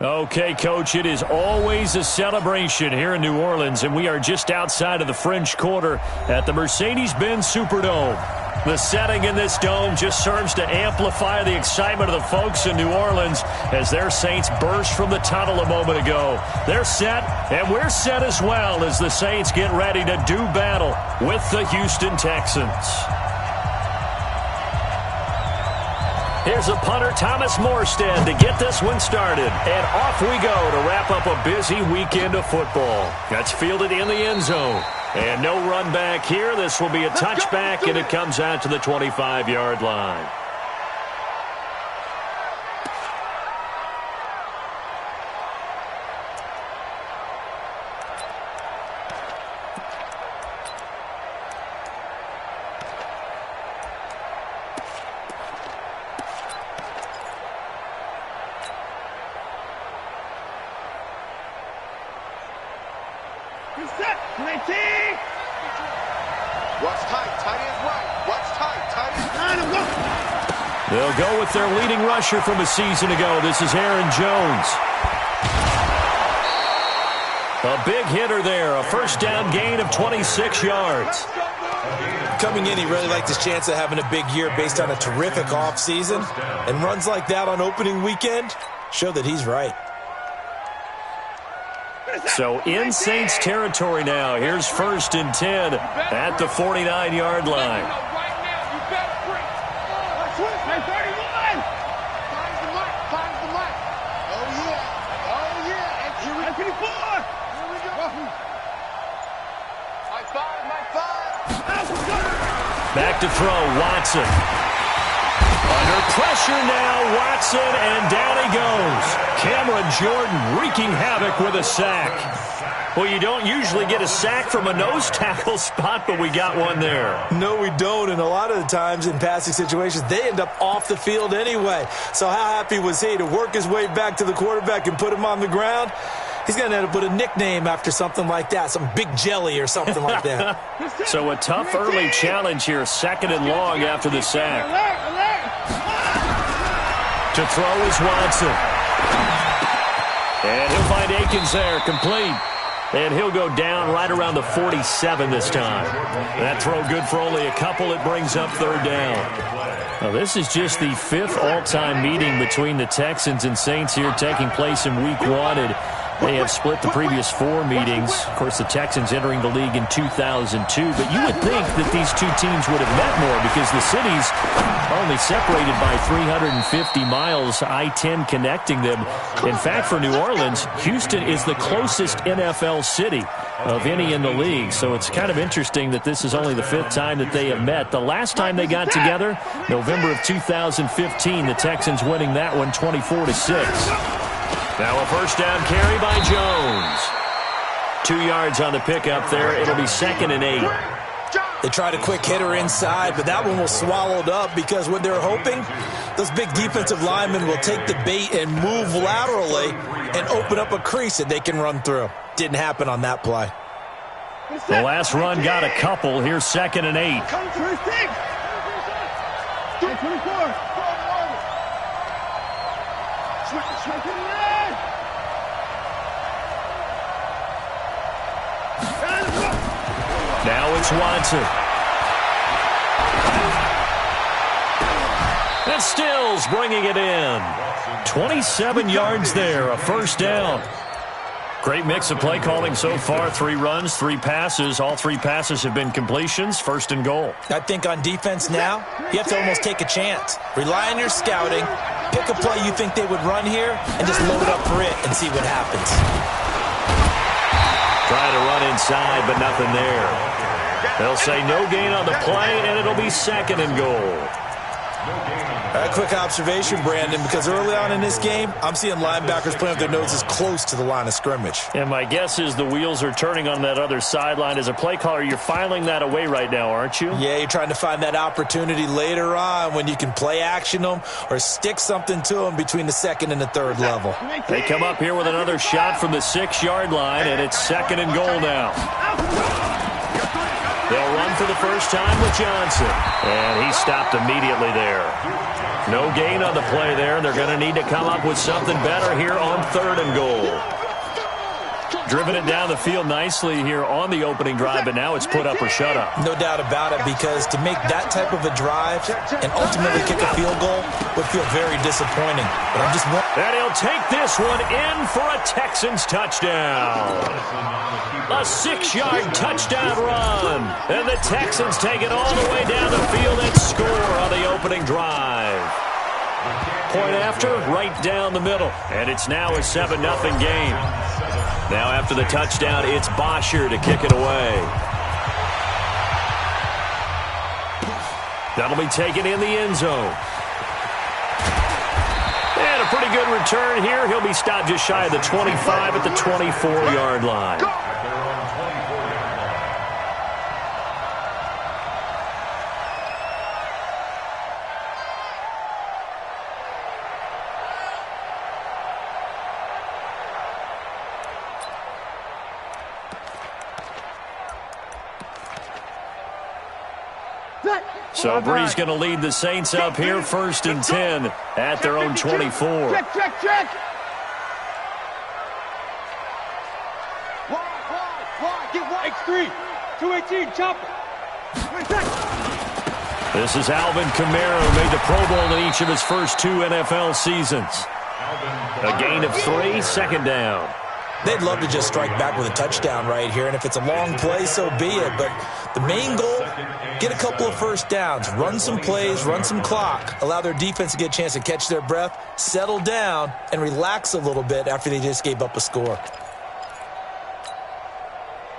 Okay, Coach, it is always a celebration here in New Orleans, and we are just outside of the French Quarter at the Mercedes-Benz Superdome. The setting in this dome just serves to amplify the excitement of the folks in New Orleans as their Saints burst from the tunnel a moment ago. They're set, and we're set as well as the Saints get ready to do battle with the Houston Texans. Here's a punter, Thomas Morstead, to get this one started. And off we go to wrap up a busy weekend of football. That's fielded in the end zone. And no run back here. This will be a touchback, and it comes out to the 25-yard line. They'll go with their leading rusher from a season ago. This is Aaron Jones. A big hitter there. A first down gain of 26 yards. Coming in, he really liked his chance of having a big year based on a terrific offseason. And runs like that on opening weekend show that he's right. So in Saints territory now. Here's 1st and 10 at the 49-yard line. Back to throw, Watson. Under pressure now, Watson, and down he goes. Cameron Jordan wreaking havoc with a sack. Well, you don't usually get a sack from a nose tackle spot, but we got one there. No, we don't, and a lot of the times in passing situations, they end up off the field anyway. So how happy was he to work his way back to the quarterback and put him on the ground? He's going to end up with a nickname after something like that, some Big Jelly or something like that. So a tough early challenge here, 2nd and long after the sack. To throw is Watson. And he'll find Akins there, complete. And he'll go down right around the 47 this time. That throw good for only a couple. It brings up 3rd down. Now, this is just the 5th all-time meeting between the Texans and Saints here taking place in Week 1. They have split the previous 4 meetings. Of course, the Texans entering the league in 2002. But you would think that these two teams would have met more because the cities are only separated by 350 miles, I-10 connecting them. In fact, for New Orleans, Houston is the closest NFL city of any in the league. So it's kind of interesting that this is only the 5th time that they have met. The last time they got together, November of 2015, the Texans winning that one 24-6. Now a first down carry by Jones. 2 yards on the pickup there. It'll be 2nd and 8. They tried a quick hitter inside, but that one was swallowed up because what they're hoping, those big defensive linemen will take the bait and move laterally and open up a crease that they can run through. Didn't happen on that play. The last run got a couple. Here's 2nd and 8. Now it's Watson. And Stills bringing it in. 27 yards there, a first down. Great mix of play calling so far. 3 runs, 3 passes. All 3 passes have been completions. 1st and goal. I think on defense now, you have to almost take a chance. Rely on your scouting. Pick a play you think they would run here and just load up for it and see what happens. Trying to run inside, but nothing there. They'll say no gain on the play, and it'll be 2nd and goal. A quick observation, Brandon, because early on in this game, I'm seeing linebackers playing with their noses close to the line of scrimmage. And my guess is the wheels are turning on that other sideline. As a play caller, you're filing that away right now, aren't you? Yeah, you're trying to find that opportunity later on when you can play action them or stick something to them between the 2nd and the 3rd level. They come up here with another shot from the 6-yard line, and it's 2nd and goal now. They'll run for the first time with Johnson. And he stopped immediately there. No gain on the play there. They're going to need to come up with something better here on 3rd and goal. Driven it down the field nicely here on the opening drive, but now it's put up or shut up. No doubt about it, because to make that type of a drive and ultimately kick a field goal would feel very disappointing. But I'm just... And he'll take this one in for a Texans touchdown. A 6-yard touchdown run. And the Texans take it all the way down the field and score on the opening drive. Point after, right down the middle. And it's now a 7-0 game. Now after the touchdown, it's Bosher to kick it away. That'll be taken in the end zone. And a pretty good return here. He'll be stopped just shy of the 25 at the 24-yard line. So Bree's going to lead the Saints up here, 1st and 10 at their own 24. Check. Wide. Get wide. X3. 218. Chopper. This is Alvin Kamara, who made the Pro Bowl in each of his first 2 NFL seasons. A gain of 3, 2nd down. They'd love to just strike back with a touchdown right here, and if it's a long play, so be it. But the main goal, get a couple of first downs, run some plays, run some clock, allow their defense to get a chance to catch their breath, settle down, and relax a little bit after they just gave up a score.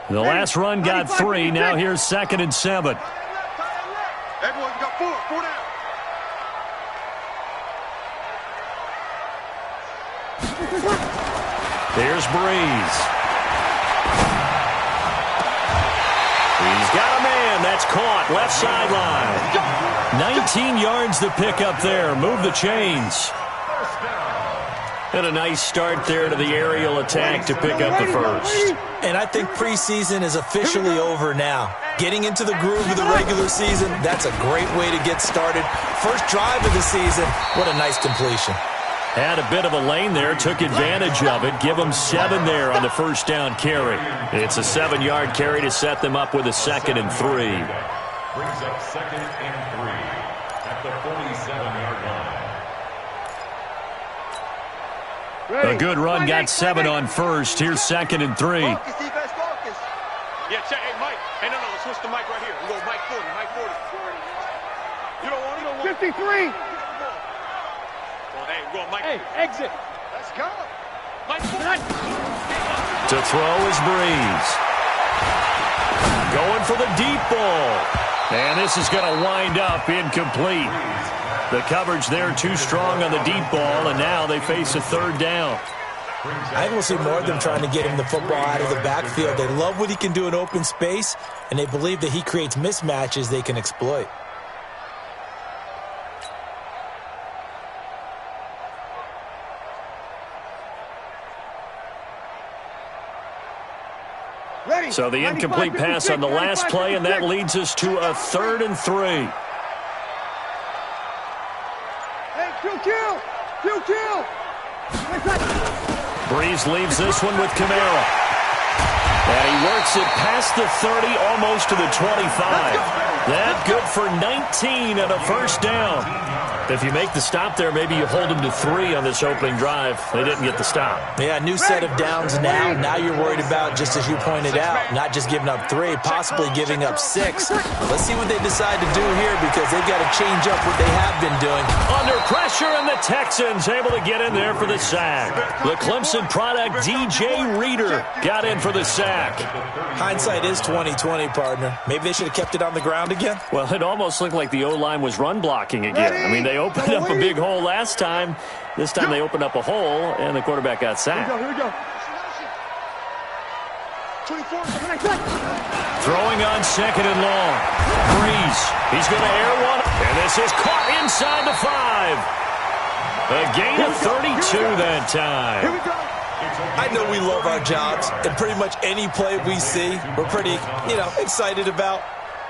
The last run got 3. Now here's 2nd and 7. Everyone got 4 down. Here's Breeze. He's got a man. That's caught. Left sideline. 19 yards to pick up there. Move the chains. And a nice start there to the aerial attack to pick up the first. And I think preseason is officially over now. Getting into the groove of the regular season, that's a great way to get started. First drive of the season, what a nice completion. Had a bit of a lane there, took advantage of it. Give them 7 there on the first down carry. It's a 7-yard carry to set them up with a 2nd and 3. Brings up 2nd and 3 at the 47-yard line. A good run, got 7 on first. Here's 2nd and 3. Yeah, check. Hey, Mike. Hey, no, let's switch the mic right here. We go Mike 40. You don't want 53. Hey, exit. Let's go. To throw is Breeze. Going for the deep ball. And this is going to wind up incomplete. The coverage there too strong on the deep ball, and now they face a 3rd down. I think we'll see more of them trying to get him the football out of the backfield. They love what he can do in open space, and they believe that he creates mismatches they can exploit. So the incomplete pass on the last play, and that leads us to a 3rd and 3. Hey, kill. Breeze leaves this one with Kamara. And he works it past the 30, almost to the 25. That good for 19 and a first down. If you make the stop there, maybe you hold them to 3 on this opening drive. They didn't get the stop. Yeah, new set of downs now. Now you're worried about, just as you pointed out, not just giving up 3, possibly giving up 6. Let's see what they decide to do here, because they've got to change up what they have been doing. Under pressure, and the Texans able to get in there for the sack. The Clemson product, DJ Reader, got in for the sack. Hindsight is 20/20, partner. Maybe they should have kept it on the ground again. Well, it almost looked like the O-line was run blocking again. I mean, they opened up a big hole last time. This time they opened up a hole, and the quarterback got sacked. Here we go. 24. Throwing on 2nd and long. Breeze. He's going to air one. And this is caught inside the 5. A gain of 32 that time. Here we go. I know we love our jobs, and pretty much any play we see, we're pretty, excited about.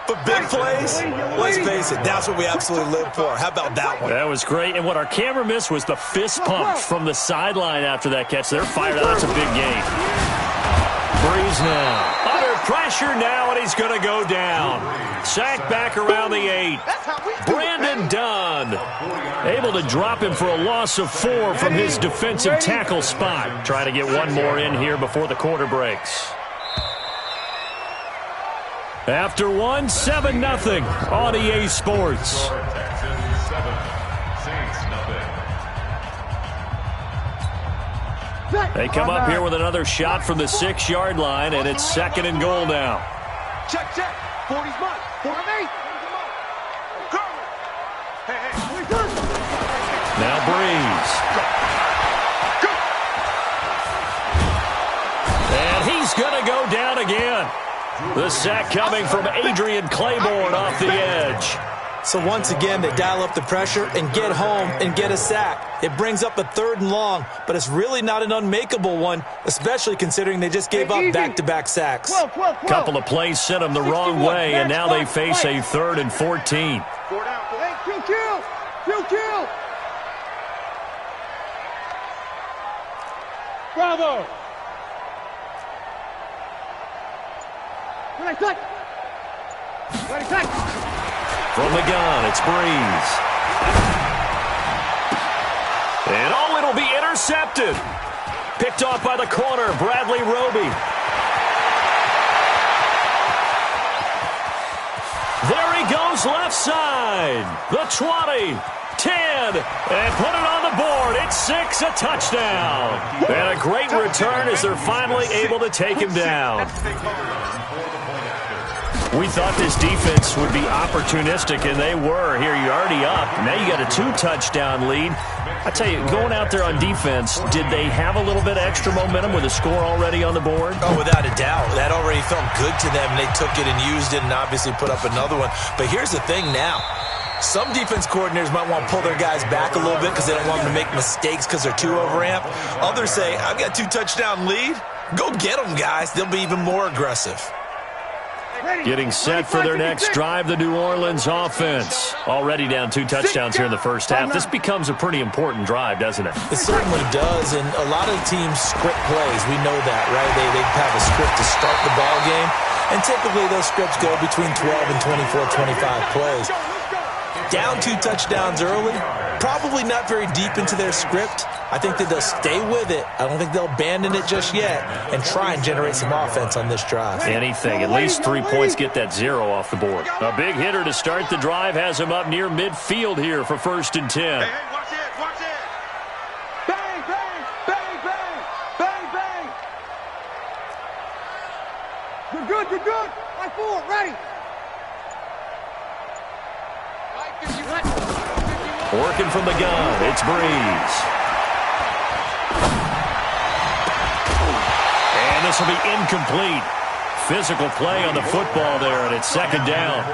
But big plays, let's face it, that's what we absolutely live for. How about that one? That was great. And what our camera missed was the fist pump from the sideline after that catch. They're fired out. That's a big gain. Breeze now. Under pressure now, and he's going to go down. Sacked back around the 8. Brandon Dunn able to drop him for a loss of 4 from his defensive tackle spot. Try to get one more in here before the quarter breaks. After 1, 7-0 on EA Sports. Texans 7, Saints nothing. They come up here with another shot from the 6-yard line, and it's 2nd and goal now. Check. 40's mine. 48. Now Breeze. And he's going to go down again. The sack coming from Adrian Claiborne off the edge. So once again, they dial up the pressure and get home and get a sack. It brings up a 3rd and long, but it's really not an unmakeable one, especially considering they just gave up back-to-back sacks. Couple of plays sent them the wrong way, and now they face a 3rd and 14. 4 down. Kill. Bravo. Ready, From the gun, it's Breeze. And it'll be intercepted. Picked off by the corner, Bradley Roby. There he goes, left side. The 20, 10, and put it on the board. It's 6, a touchdown. And a great return as they're finally able to take him down. We thought this defense would be opportunistic, and they were. Here, you're already up. Now you got a 2-touchdown lead. I tell you, going out there on defense, did they have a little bit of extra momentum with a score already on the board? Oh, without a doubt. That already felt good to them. They took it and used it and obviously put up another one. But here's the thing now. Some defense coordinators might want to pull their guys back a little bit because they don't want them to make mistakes because they're too overamped. Others say, I've got 2-touchdown lead. Go get them, guys. They'll be even more aggressive. Getting set for their next drive, the New Orleans offense. Already down 2 touchdowns here in the first half. This becomes a pretty important drive, doesn't it? It certainly does, and a lot of teams script plays. We know that, right? They have a script to start the ball game, and typically those scripts go between 12 and 24, 25 plays. Down 2 touchdowns early, probably not very deep into their script. I think that they'll stay with it. I don't think they'll abandon it just yet and try and generate some offense on this drive. Anything. At least 3 points, get that 0 off the board. A big hitter to start the drive has him up near midfield here for 1st and 10. Hey, watch it. Bang, bang, bang, bang, bang, bang. You're good. Right forward, ready. Working from the gun, it's Breeze. And this will be incomplete. Physical play on the football there, and it's 2nd down.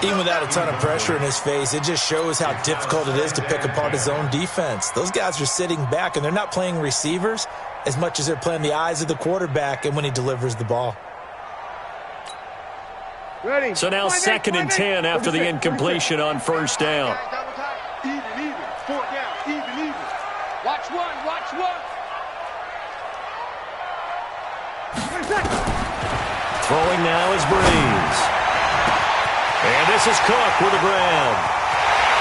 Even without a ton of pressure in his face, it just shows how difficult it is to pick apart his own defense. Those guys are sitting back, and they're not playing receivers as much as they're playing the eyes of the quarterback and when he delivers the ball. Ready. So now 2nd and 10 after the incompletion on 1st down. Even. 4 down. Even. Watch one. Throwing now is Breeze. And this is Cook with a grab.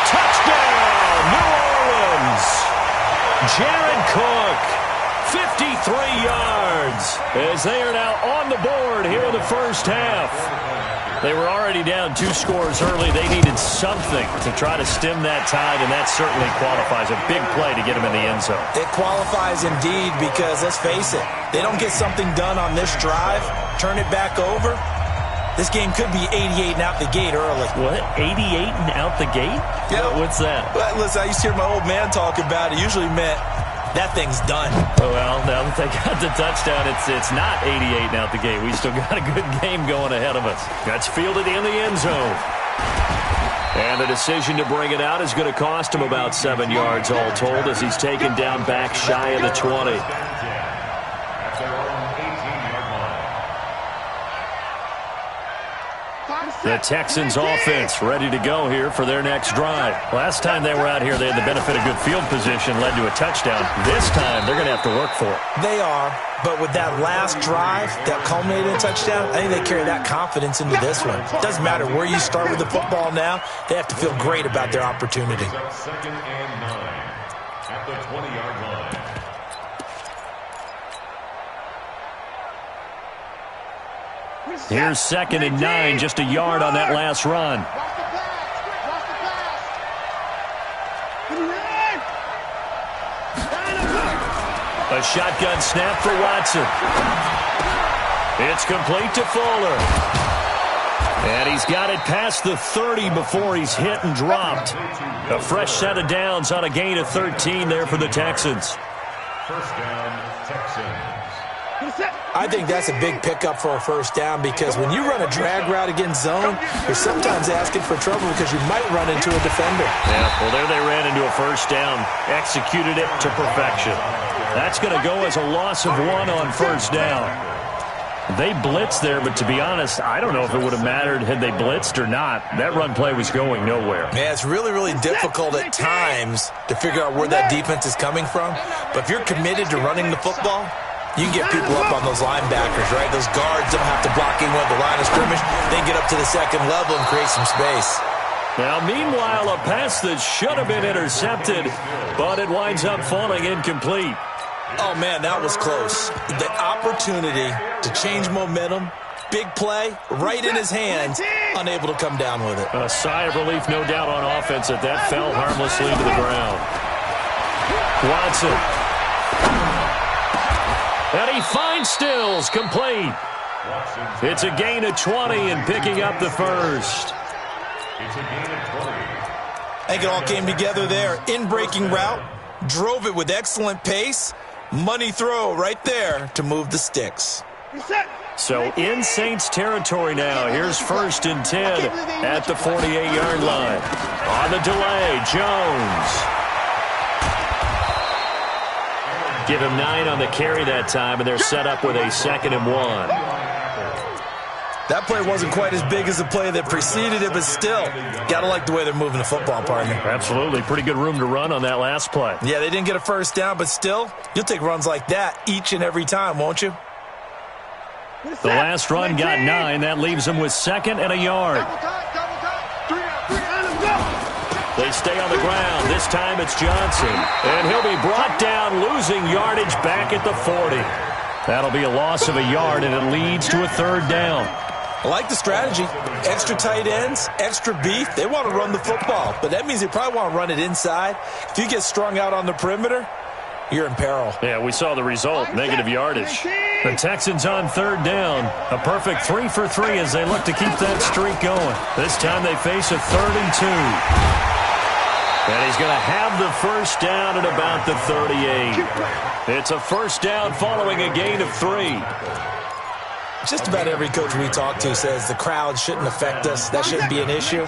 Touchdown, New Orleans. Jared Cook, 53 yards, as they are now on the board here in the first half. They were already down 2 scores early. They needed something to try to stem that tide, and that certainly qualifies. A big play to get them in the end zone. It qualifies indeed because, let's face it, they don't get something done on this drive, turn it back over, this game could be 88 and out the gate early. What? 88 and out the gate? Yeah. What's that? Well, listen, I used to hear my old man talk about it. Usually meant that thing's done. Well, now that they got the touchdown, it's not 88 and out the gate. We still got a good game going ahead of us. That's fielded in the end zone. And the decision to bring it out is going to cost him about 7 yards all told as he's taken down back shy of the 20. The Texans offense ready to go here for their next drive. Last time they were out here, they had the benefit of good field position, led to a touchdown. This time, they're going to have to work for it. They are, but with that last drive that culminated in a touchdown, I think they carry that confidence into this one. Doesn't matter where you start with the football now, they have to feel great about their opportunity. Second and 9 at the 20-yard line. Here's 2nd and 9, just a yard on that last run. A shotgun snap for Watson. It's complete to Fuller. And he's got it past the 30 before he's hit and dropped. A fresh set of downs on a gain of 13 there for the Texans. First down, Texans. I think that's a big pickup for a first down because when you run a drag route against zone, you're sometimes asking for trouble because you might run into a defender. Yeah, well, there they ran into a first down, executed it to perfection. That's going to go as a loss of 1 on first down. They blitzed there, but to be honest, I don't know if it would have mattered had they blitzed or not. That run play was going nowhere. Yeah, it's really, really difficult at times to figure out where that defense is coming from. But if you're committed to running the football, you can get people up on those linebackers, right? Those guards don't have to block anyone at the line of scrimmage. They can get up to the second level and create some space. Now, meanwhile, a pass that should have been intercepted, but it winds up falling incomplete. Oh, man, that was close. The opportunity to change momentum, big play, right in his hands, unable to come down with it. A sigh of relief, no doubt, on offense that fell harmlessly to the ground. Watson. And he finds Stills, complete. It's a gain of 20 and picking up the first. It's a gain of 20. I think it all came together there. In-breaking route, drove it with excellent pace. Money throw right there to move the sticks. So in Saints territory now. Here's 1st and 10 at the 48-yard line. On the delay, Jones. Give him 9 on the carry that time, and they're set up with a 2nd and 1. That play wasn't quite as big as the play that preceded it, but still, got to like the way they're moving the football, partner. Absolutely. Pretty good room to run on that last play. Yeah, they didn't get a first down, but still, you'll take runs like that each and every time, won't you? The last run got 9. That leaves them with 2nd and a yard. They stay on the ground. This time it's Johnson. And he'll be brought down, losing yardage back at the 40. That'll be a loss of a yard, and it leads to a 3rd down. I like the strategy. Extra tight ends, extra beef. They want to run the football, but that means they probably want to run it inside. If you get strung out on the perimeter, you're in peril. Yeah, we saw the result, negative yardage. The Texans on 3rd down. A perfect 3 for 3 as they look to keep that streak going. This time they face a 3rd and 2. And he's going to have the first down at about the 38. It's a first down following a gain of 3. Just about every coach we talk to says the crowd shouldn't affect us. That shouldn't be an issue.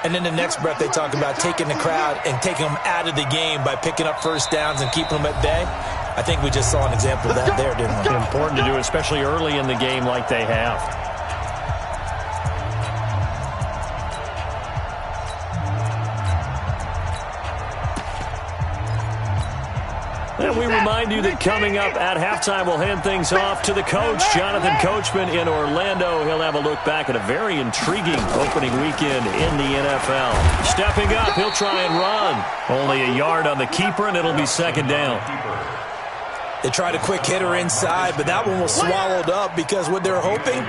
And then the next breath they talk about taking the crowd and taking them out of the game by picking up first downs and keeping them at bay. I think we just saw an example of that there, didn't we? Important to do, especially early in the game like they have. And we remind you that coming up at halftime, we'll hand things off to the coach, Jonathan Coachman in Orlando. He'll have a look back at a very intriguing opening weekend in the NFL. Stepping up, he'll try and run. Only a yard on the keeper, and it'll be 2nd down. They tried a quick hitter inside, but that one was swallowed up because what they're hoping,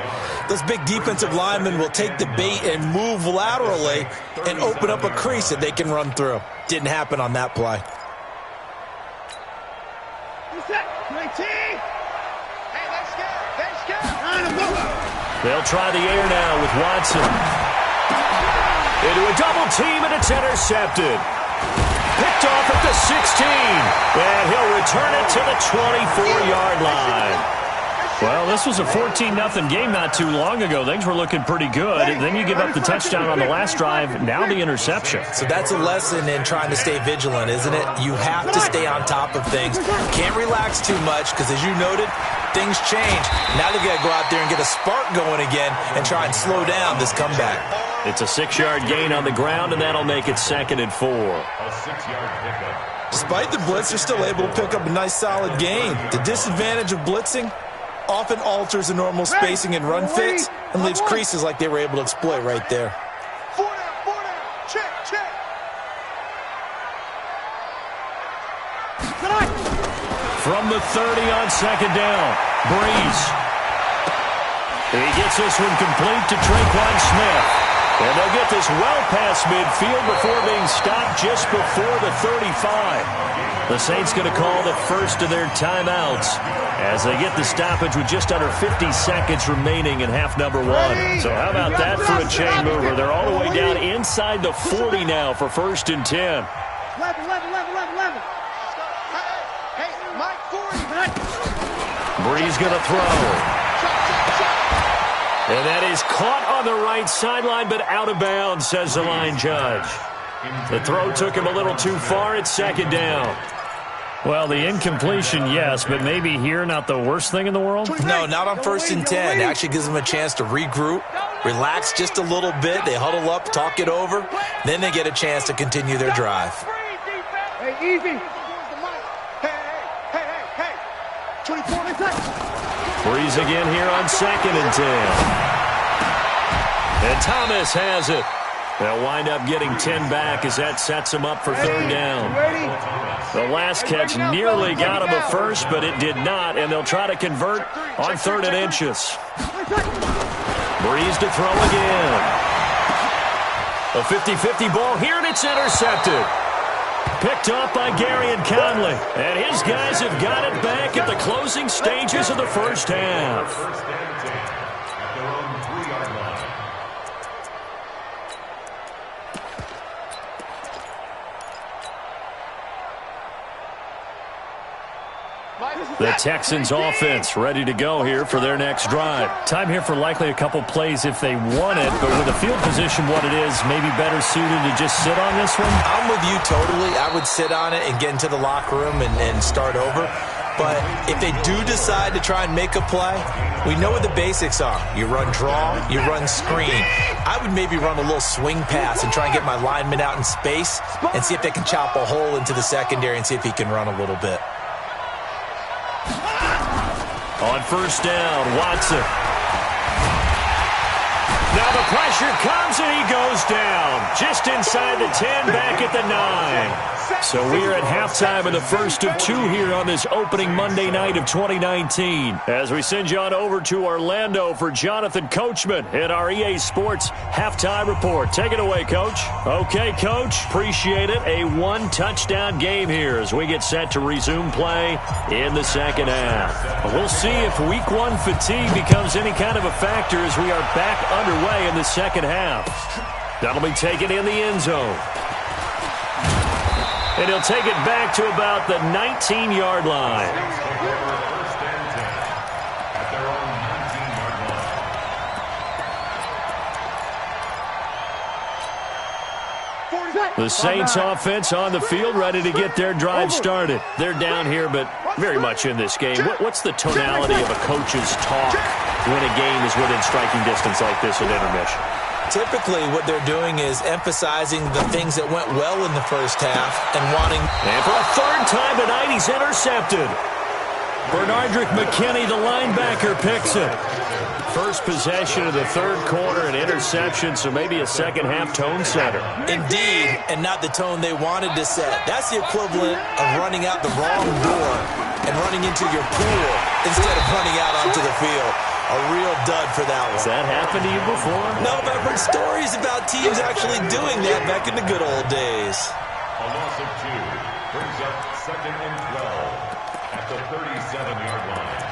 those big defensive linemen will take the bait and move laterally and open up a crease that they can run through. Didn't happen on that play. They'll try the air now with Watson. Into a double team, and it's intercepted. Picked off at the 16, and he'll return it to the 24-yard line. Well, this was a 14-0 game not too long ago. Things were looking pretty good. Then you give up the touchdown on the last drive, now the interception. So that's a lesson in trying to stay vigilant, isn't it? You have to stay on top of things. Can't relax too much because, as you noted, things change. Now they got to go out there and get a spark going again and try and slow down this comeback. It's a 6-yard gain on the ground, and that'll make it 2nd and 4. A 6-yard pickup. Despite the blitz, they're still able to pick up a nice, solid gain. The disadvantage of blitzing often alters the normal spacing and run fits and leaves creases like they were able to exploit right there. 4 down, 4 down. Check, check. From the 30 on 2nd down, Breeze. He gets this one complete to Traquan Smith. And they'll get this well past midfield before being stopped just before the 35. The Saints going to call the first of their timeouts as they get the stoppage with just under 50 seconds remaining in half number 1. So how about that for a chain mover? They're all the way down inside the 40 now for 1st and 10. 11. Hey, Mike 40. Breeze going to throw. And that is caught on the right sideline, but out of bounds, says the line judge. The throw took him a little too far. It's 2nd down. Well, the incompletion, yes, but maybe here not the worst thing in the world? No, not on 1st and 10. It actually gives them a chance to regroup, relax just a little bit. They huddle up, talk it over. Then they get a chance to continue their drive. Hey, easy. Hey. 24 seconds. Breeze again here on 2nd and 10. And Thomas has it. They'll wind up getting 10 back as that sets them up for 3rd down. The last catch nearly got him a first, but it did not, and they'll try to convert on 3rd and inches. Breeze to throw again. A 50-50 ball here, and it's intercepted. Picked off by Gary and Conley. And his guys have got it back at the closing stages of the first half. First and 10 at their own 3-yard line. The Texans offense ready to go here for their next drive. Time here for likely a couple plays if they want it, but with the field position what it is, maybe better suited to just sit on this one? I'm with you totally. I would sit on it and get into the locker room and start over. But if they do decide to try and make a play, we know what the basics are. You run draw, you run screen. I would maybe run a little swing pass and try and get my lineman out in space and see if they can chop a hole into the secondary and see if he can run a little bit. On 1st down, Watson. Now the pressure comes and he goes down. Just inside the 10, back at the 9. So we're at halftime of the first of 2 here on this opening Monday night of 2019. As we send you on over to Orlando for Jonathan Coachman in our EA Sports Halftime Report. Take it away, Coach. Okay, Coach. Appreciate it. A 1-touchdown game here as we get set to resume play in the 2nd half. We'll see if Week 1 fatigue becomes any kind of a factor as we are back underway in the 2nd half. That'll be taken in the end zone. And he'll take it back to about the 19-yard line. First and 10 at their own 19-yard line. The Saints offense on the field ready to get their drive started. They're down here, but very much in this game. What's the tonality of a coach's talk when a game is within striking distance like this at intermission? Typically, what they're doing is emphasizing the things that went well in the first half and wanting... And for a 3rd time tonight, he's intercepted. Bernardrick McKinney, the linebacker, picks it. First possession of the 3rd quarter, an interception, so maybe a 2nd half tone setter. Indeed, and not the tone they wanted to set. That's the equivalent of running out the wrong door and running into your pool instead of running out onto the field. A real dud for that one. Has that happened to you before? No, but I've heard stories about teams actually doing that back in the good old days. A loss of 2 brings up 2nd and 12 at the 37-yard line.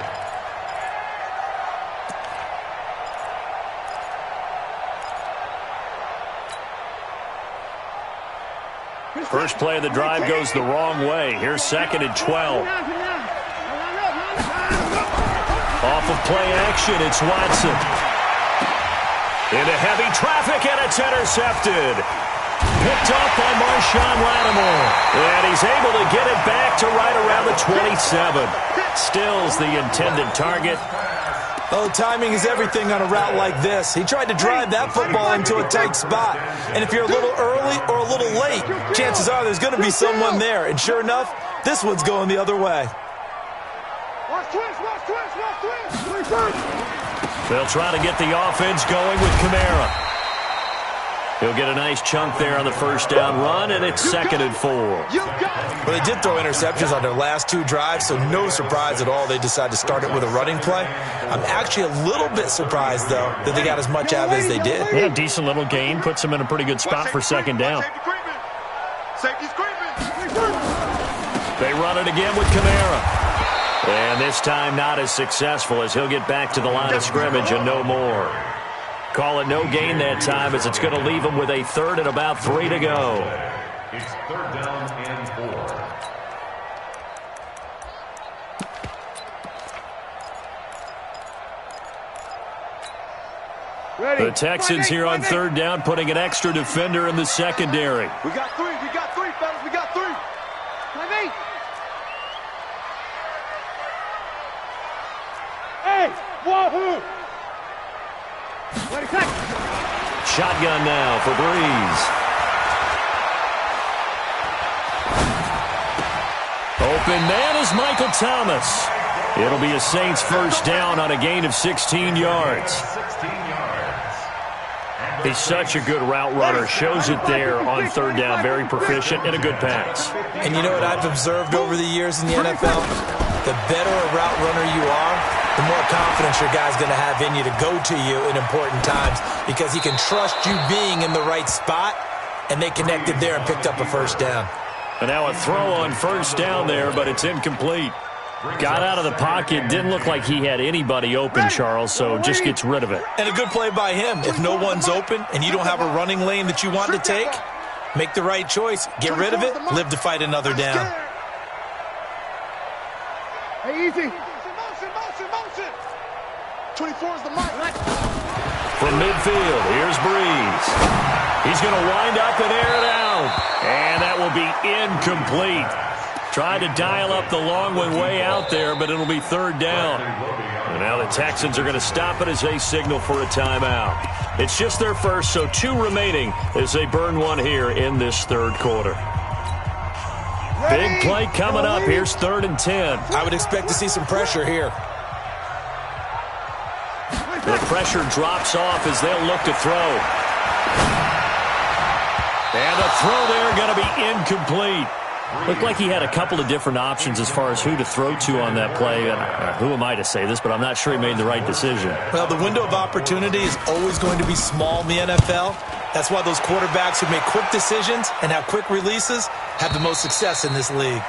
First play of the drive goes the wrong way. Here's 2nd and 12. Off of play action, it's Watson. Into heavy traffic, and it's intercepted. picked off by Marshawn Lattimore. And he's able to get it back to right around the 27. Stills the intended target. Oh, timing is everything on a route like this. He tried to drive that football into a tight spot. And if you're a little early or a little late, chances are there's going to be someone there. And sure enough, this one's going the other way. Watch twist, watch twist, watch twist. They'll try to get the offense going with Kamara. He'll get a nice chunk there on the first down run, and it's 2nd and 4. Well, they did throw interceptions on their last 2 drives, so no surprise at all they decided to start it with a running play. I'm actually a little bit surprised, though, that they got as much out of it as they did. Yeah, decent little gain. Puts them in a pretty good spot for 2nd down. Safety's creeping. They run it again with Kamara. And this time not as successful as he'll get back to the line of scrimmage and no more. Call it no gain that time as it's going to leave him with a 3rd and about 3 to go. It's 3rd down and 4. Ready. The Texans here on 3rd down, putting an extra defender in the secondary. We got 3, fellas, we got 3. Play me. Hey, wahoo. Ready, take. Shotgun now for Breeze. Open man is Michael Thomas. It'll be a Saints first down on a gain of 16 yards. 16 yards. He's such a good route runner. Shows it there on 3rd down. Very proficient and a good pass. And you know what I've observed over the years in the NFL? The better a route runner you are, the more confidence your guy's going to have in you to go to you in important times because he can trust you being in the right spot, and they connected there and picked up a first down. And now a throw on first down there, but it's incomplete. Got out of the pocket. Didn't look like he had anybody open, Charles, so just gets rid of it. And a good play by him. If no one's open and you don't have a running lane that you want to take, make the right choice. Get rid of it. Live to fight another down. Hey, easy. Motion. 24 is the mark. From midfield, here's Breeze. He's going to wind up and air it out. And that will be incomplete. Tried to dial up the long one way out there, but it'll be 3rd down. And now the Texans are going to stop it as they signal for a timeout. It's just their first, so 2 remaining as they burn one here in this 3rd quarter. Big play coming up. Here's 3rd and 10. I would expect to see some pressure here. The pressure drops off as they'll look to throw. And the throw there going to be incomplete. Looked like he had a couple of different options as far as who to throw to on that play. And who am I to say this, but I'm not sure he made the right decision. Well, the window of opportunity is always going to be small in the NFL. That's why those quarterbacks who make quick decisions and have quick releases have the most success in this league.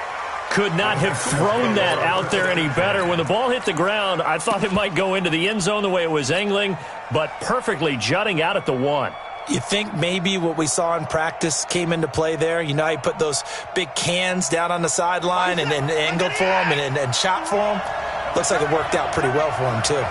Could not have thrown that out there any better. When the ball hit the ground, I thought it might go into the end zone the way it was angling, but perfectly jutting out at the 1. You think maybe what we saw in practice came into play there? You know, he put those big cans down on the sideline and angled for him and shot for him. Looks like it worked out pretty well for him, too.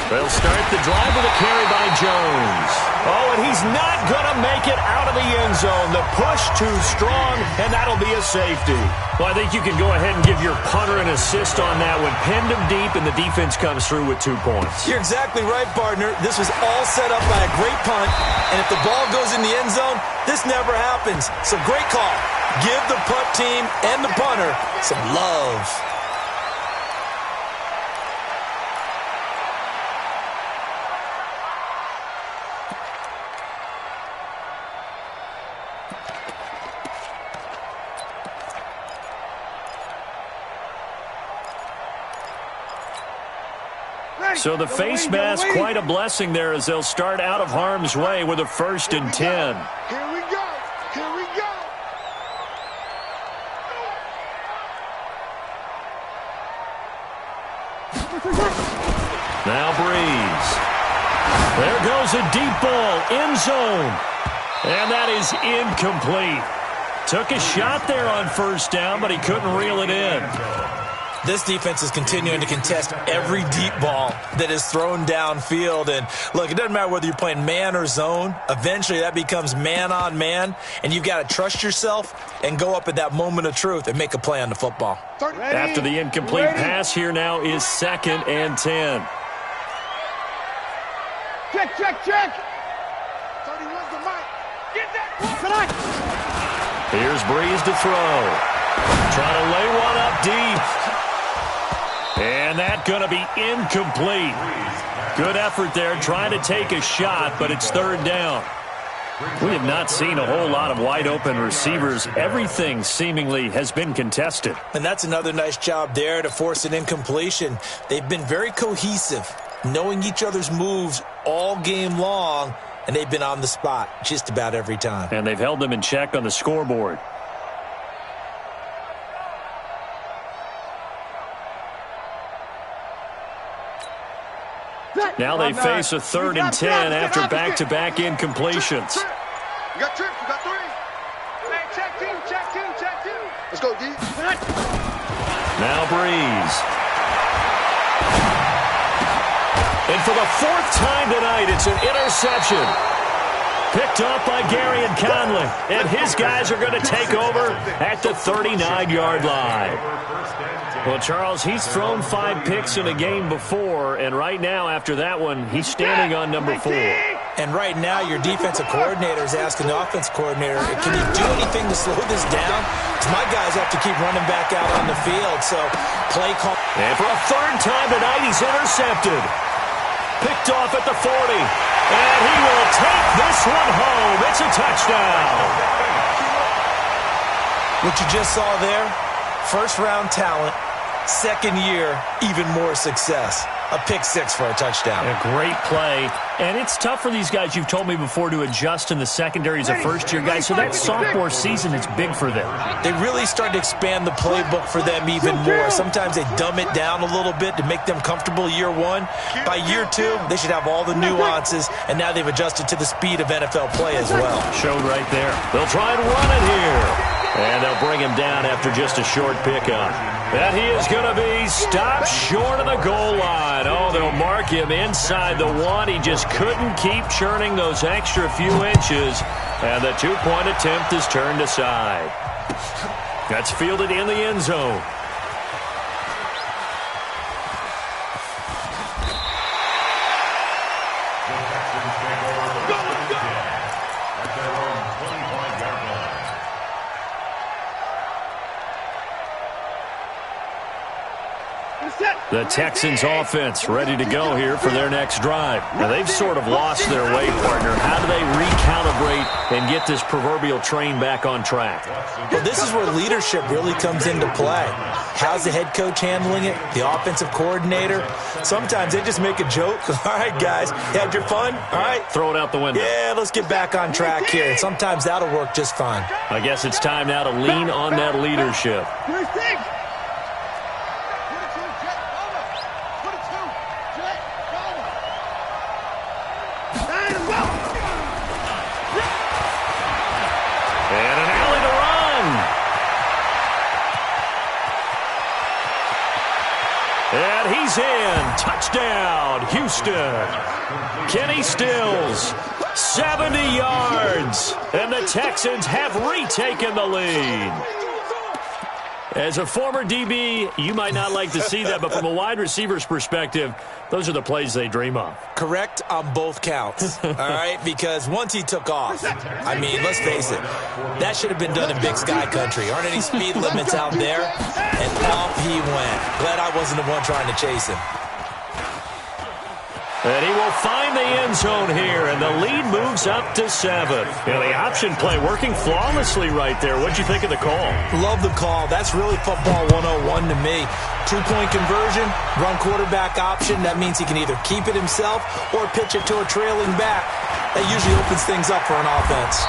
They'll start the drive with a carry by Jones. Oh, and he's not going to make it out of the end zone. The push too strong, and that'll be a safety. Well, I think you can go ahead and give your punter an assist on that one. Pinned him deep, and the defense comes through with 2 points. You're exactly right, partner. This was all set up by a great punt, and if the ball goes in the end zone, this never happens. So great call. Give the punt team and the punter some love. So the face mask, quite a blessing there as they'll start out of harm's way with a 1st and 10. Here we go. Here we go. Now Breeze. There goes a deep ball, end zone. And that is incomplete. Took a shot there on 1st down, but he couldn't reel it in. This defense is continuing to contest every deep ball that is thrown downfield. And look, it doesn't matter whether you're playing man or zone. Eventually, that becomes man on man, and you've got to trust yourself and go up at that moment of truth and make a play on the football. After the incomplete pass, here now is 2nd and 10. Check, check, check. 31's the mic. Get that. Tonight. Here's Breeze to throw. Trying to lay one up deep. And that's going to be incomplete. Good effort there, trying to take a shot, but it's 3rd down. We have not seen a whole lot of wide-open receivers. Everything seemingly has been contested. And that's another nice job there to force an incompletion. They've been very cohesive, knowing each other's moves all game long, and they've been on the spot just about every time. And they've held them in check on the scoreboard. Now they face a 3rd and 10 after back-to-back incompletions. You got trips, you got 3. Hey, check 2, check 2, check 2. Let's go, D. Now Breeze. And for the 4th time tonight, it's an interception. Picked up by Gary and Conley. And his guys are going to take over at the 39-yard line. Well, Charles, he's thrown 5 picks in a game before, and right now, after that one, he's standing on number 4. And right now, your defensive coordinator is asking the offense coordinator, can you do anything to slow this down? Because my guys have to keep running back out on the field, so play call. And for a 3rd time tonight, he's intercepted. Picked off at the 40. And he will take this one home. It's a touchdown. What you just saw there, first-round talent. 2nd year, even more success. A pick 6 for a touchdown. A great play. And it's tough for these guys, you've told me before, to adjust in the secondary as a first-year guy. So that sophomore season is big for them. They really started to expand the playbook for them even more. Sometimes they dumb it down a little bit to make them comfortable year 1. By year 2, they should have all the nuances, and now they've adjusted to the speed of NFL play as well. Showed right there. They'll try and run it here. And they'll bring him down after just a short pickup. And he is going to be stopped short of the goal line. Oh, they'll mark him inside the 1. He just couldn't keep churning those extra few inches. And the 2-point attempt is turned aside. That's fielded in the end zone. The Texans offense ready to go here for their next drive. Now, they've sort of lost their way, partner. How do they recalibrate and get this proverbial train back on track? Well, this is where leadership really comes into play. How's the head coach handling it? The offensive coordinator? Sometimes they just make a joke. All right, guys, you had your fun? All right. Throw it out the window. Yeah, let's get back on track here. And sometimes that'll work just fine. I guess it's time now to lean on that leadership. And he's in. Touchdown, Houston. Kenny Stills, 70 yards. And the Texans have retaken the lead. As a former DB, you might not like to see that, but from a wide receiver's perspective, those are the plays they dream of. Correct on both counts, all right? Because once he took off, I mean, let's face it, that should have been done in Big Sky Country. Aren't any speed limits out there? And off he went. Glad I wasn't the one trying to chase him. And he will find the end zone here, and the lead moves up to 7. You know, the option play working flawlessly right there. What'd you think of the call? Love the call. That's really football 101 to me. 2-point conversion, run quarterback option. That means he can either keep it himself or pitch it to a trailing back. That usually opens things up for an offense.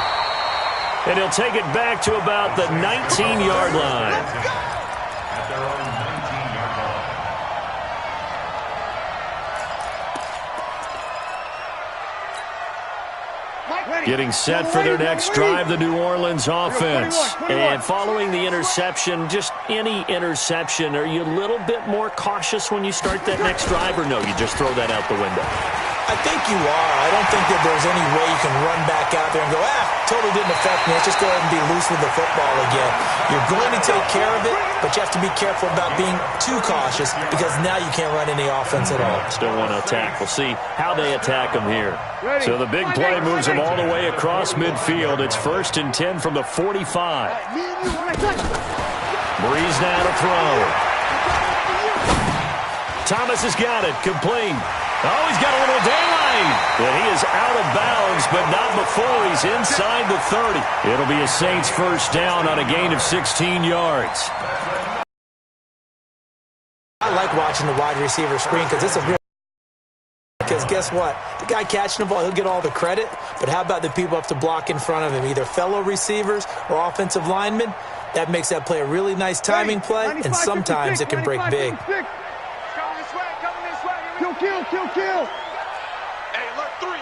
And he'll take it back to about the 19-yard line. Getting set for their next drive, the New Orleans offense. And following the interception, just any interception, are you a little bit more cautious when you start that next drive, or no, you just throw that out the window? I think you are. I don't think that there's any way you can run back out there and go, totally didn't affect me. Let's just go ahead and be loose with the football again. You're going to take care of it, but you have to be careful about being too cautious because now you can't run any offense at all. Still want to attack. We'll see how they attack them here. So the big play moves them all the way across midfield. It's 1st and 10 from the 45. Breeze now to throw. Thomas has got it. Complete. Oh, he's got a little daylight. But he is out of bounds, but not before he's inside the 30. It'll be a Saints first down on a gain of 16 yards. I like watching the wide receiver screen because it's a real... Because guess what? The guy catching the ball, he'll get all the credit. But how about the people up to block in front of him, either fellow receivers or offensive linemen? That makes that play a really nice timing play, and sometimes it can break big. Kill. Hey, alert 3.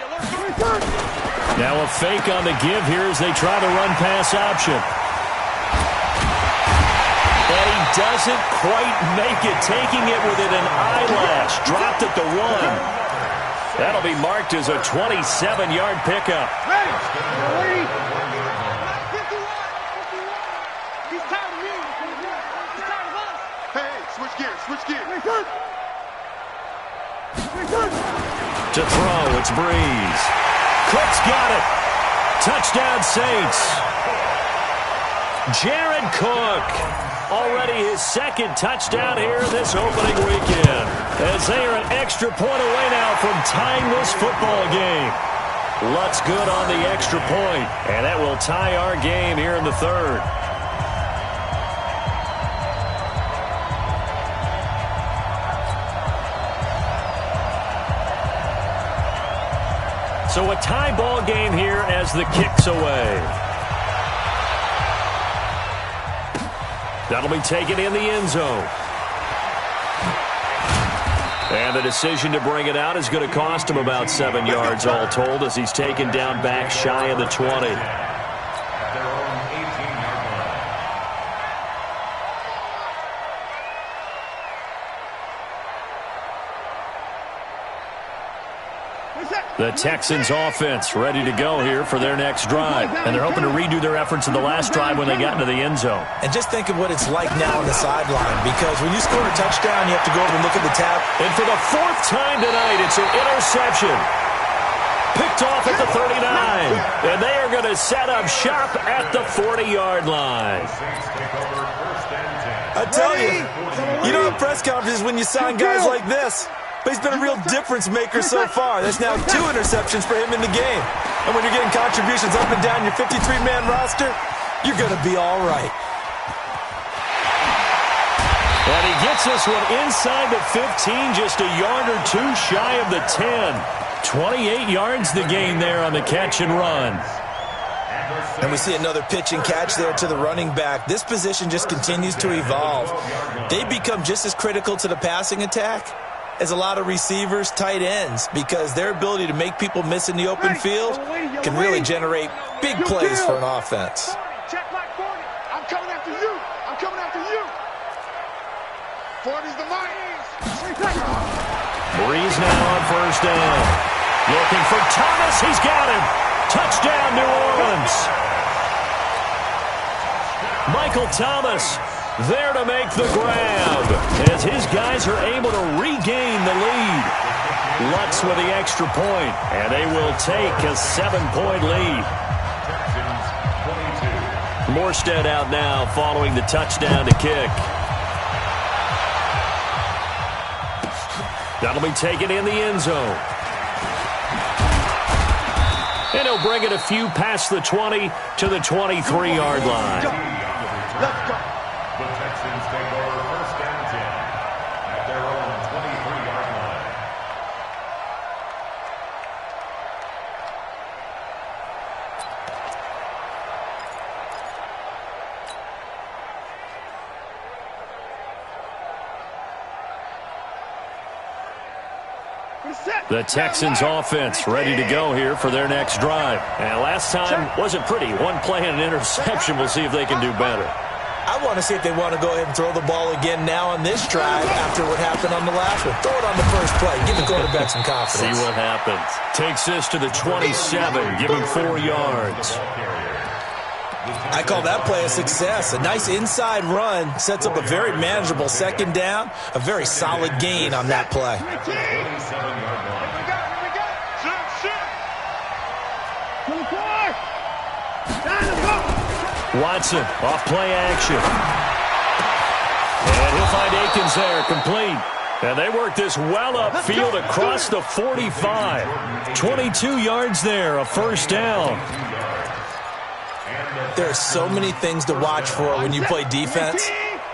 Now a fake on the give here as they try to run pass option. And he doesn't quite make it, taking it within an eyelash. Dropped at the 1. That'll be marked as a 27-yard pickup. Ready. He's tired of me. He's tired of us. Hey, switch gears. To throw, it's Breeze. Cook's got it. Touchdown, Saints. Jared Cook. Already his 2nd touchdown here this opening weekend. As they are an extra point away now from tying this football game. Luck's good on the extra point, and that will tie our game here in the 3rd. So a tie ball game here as the kick's away. That'll be taken in the end zone. And the decision to bring it out is going to cost him about 7 yards all told as he's taken down back shy of the 20. The Texans offense ready to go here for their next drive. And they're hoping to redo their efforts in the last drive when they got into the end zone. And just think of what it's like now on the sideline, because when you score a touchdown, you have to go over and look at the tab. And for the 4th time tonight, it's an interception. Picked off at the 39. And they are going to set up shop at the 40-yard line. I tell you, you don't have press conferences when you sign guys like this. But he's been a real difference maker so far. That's now 2 interceptions for him in the game. And when you're getting contributions up and down your 53-man roster, you're going to be all right. And he gets this one inside the 15, just a yard or 2 shy of the 10. 28 yards the gain there on the catch and run. And we see another pitch and catch there to the running back. This position just continues to evolve. They become just as critical to the passing attack as a lot of receivers, tight ends, because their ability to make people miss in the open field can really generate big plays for an offense. Check like 40. I'm coming after you. 40's the mark. Breeze now on 1st down. Looking for Thomas. He's got him. Touchdown, New Orleans. Michael Thomas there to make the grab as his guys are able to regain the lead. Lutz with the extra point, and they will take a 7-point lead. Morstead out now following the touchdown to kick. That'll be taken in the end zone. And he'll bring it a few past the 20 to the 23-yard line. Let's go. The Texans take over 1st and 10 at their own 23-yard line. The Texans offense ready to go here for their next drive. And last time wasn't pretty. One play and an interception. We'll see if they can do better. I want to see if they want to go ahead and throw the ball again now on this drive after what happened on the last one. Throw it on the first play. Give the quarterback some confidence. See what happens. Takes this to the 27. Give him 4 yards. I call that play a success. A nice inside run sets up a very manageable second down. A very solid gain on that play. Watson off play action. And he'll find Akins there, complete. And they work this well upfield across the 45. 22 yards there, a first down. There are so many things to watch for when you play defense.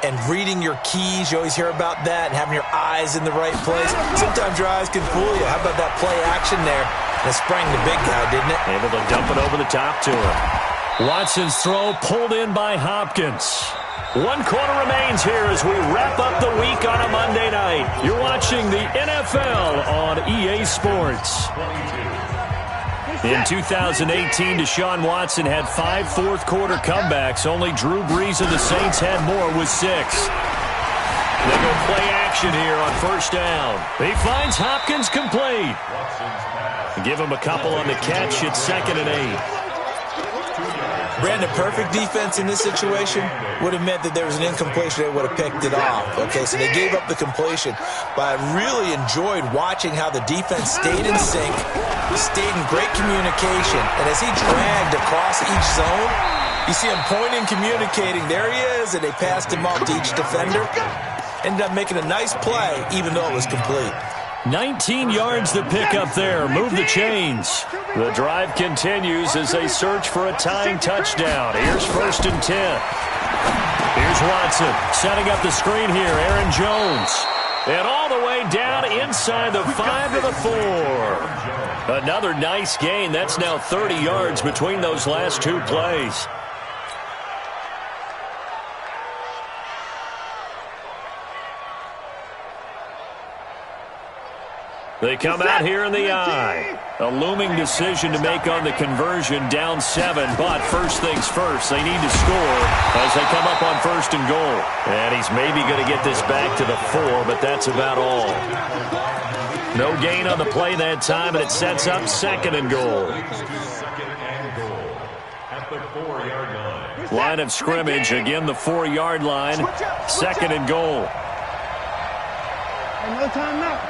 And reading your keys, you always hear about that, and having your eyes in the right place. Sometimes your eyes can fool you. How about that play action there? And it sprang the big guy, didn't it? Able to dump it over the top to him. Watson's throw pulled in by Hopkins. 1 quarter remains here as we wrap up the week on a Monday night. You're watching the NFL on EA Sports. In 2018, Deshaun Watson had 5 fourth-quarter comebacks. Only Drew Brees and the Saints had more with 6. They go play action here on first down. He finds Hopkins complete. Give him a couple on the catch. It's 2nd and 8. Brandon, perfect defense in this situation would have meant that there was an incompletion. They would have picked it off. Okay, so they gave up the completion. But I really enjoyed watching how the defense stayed in sync, stayed in great communication. And as he dragged across each zone, you see him pointing, communicating. There he is, and they passed him off to each defender. Ended up making a nice play, even though it was complete. 19 yards to pick up there. Move the chains. The drive continues as they search for a tying touchdown. Here's 1st and 10. Here's Watson setting up the screen here. Aaron Jones. And all the way down inside the 5 to the 4. Another nice gain. That's now 30 yards between those last 2 plays. They come out here in the eye. A looming decision to make on the conversion, down 7. But first things first, they need to score as they come up on 1st and goal. And he's maybe going to get this back to the 4, but that's about all. No gain on the play that time, and it sets up 2nd and goal. At the 4-yard line. Line of scrimmage, again the 4-yard line. 2nd and goal. No time now.